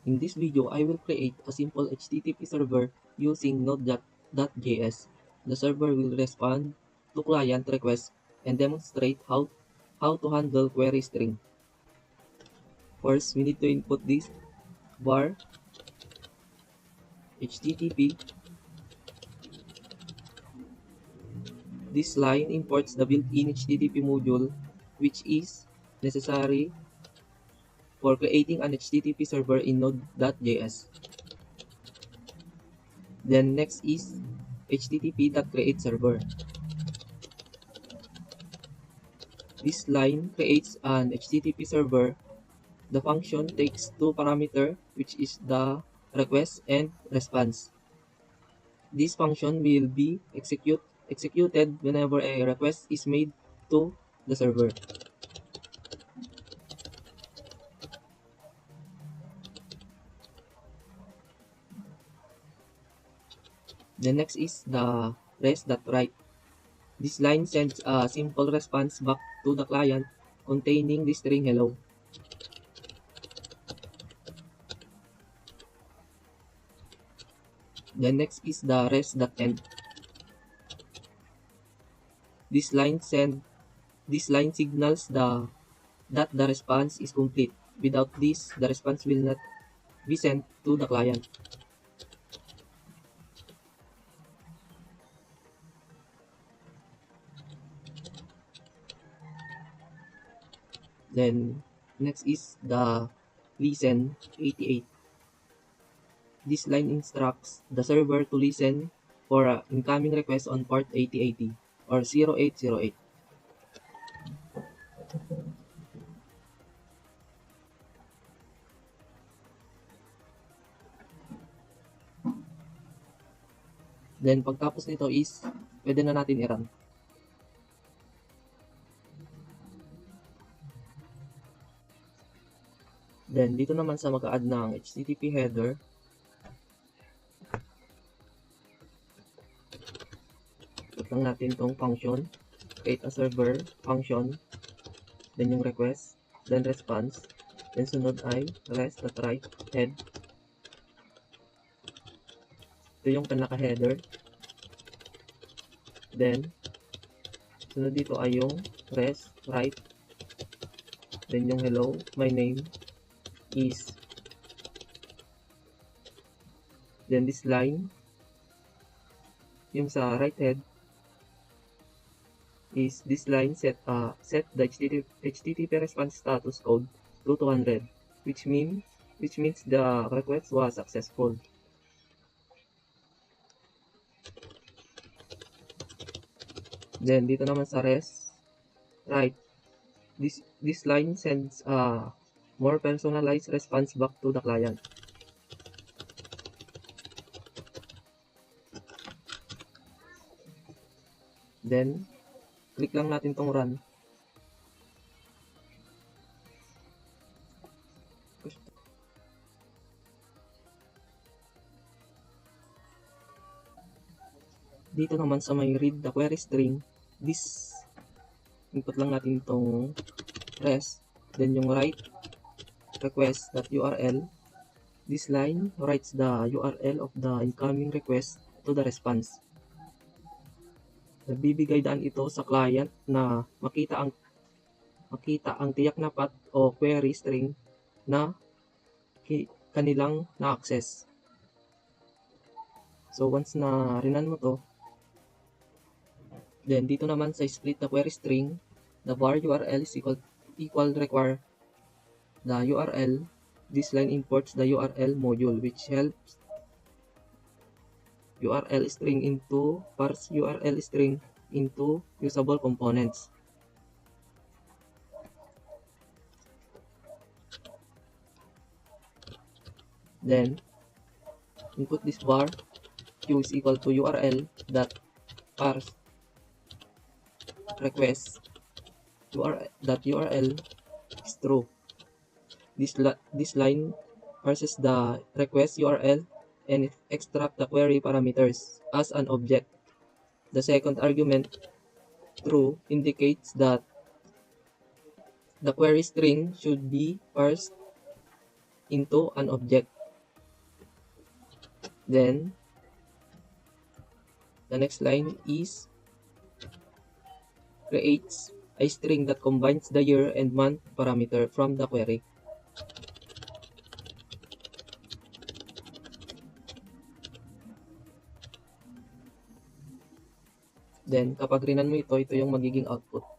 In this video, I will create a simple HTTP server using Node.js. The server will respond to client requests and demonstrate how to handle query string. First, we need to input this var HTTP. This line imports the built-in HTTP module, which is necessary for creating an HTTP server in Node.js. Then next is http.createServer. This line creates an HTTP server. The function takes two parameters, which is the request and response. This function will be executed whenever a request is made to the server. The next is the res.write. This line sends a simple response back to the client containing the string hello. The next is the res.end. This line signals that the response is complete. Without this, the response will not be sent to the client. Then next is the listen 88. This line instructs the server to listen for an incoming request on port 8080 or 0808. Then pagtapos nito is pwede na natin i-run. Then dito naman sa mag-add ng HTTP header, put lang natin tong function, create a server function, then yung request, then response, then sunod ay res.write head. Ito yung pinaka-header. Then sunod dito ay yung res.write, then yung hello, my name is, then this line, yung sa right head, is this line set the HTTP response status code to 200, which means the request was successful. Then dito naman sa res right, this line sends more personalized response back to the client. Then click lang natin tong run. Dito naman sa may read the query string, this input lang natin tong res, then yung write request.url. This line writes the URL of the incoming request to the response. Nagbibigay daan ito sa client na makita ang tiyak na path o query string na kanilang na-access. So once na rinan mo to, then dito naman sa split the query string, the var URL is equal require the URL. This line imports the URL module, which helps URL string into parse URL string into usable components. Then input this var q is equal to URL dot parse request URL is true. This line parses the request URL and extract the query parameters as an object. The second argument, true, indicates that the query string should be parsed into an object. Then, the next line is creates a string that combines the year and month parameter from the query. Then, kapag rinan mo ito yung magiging output.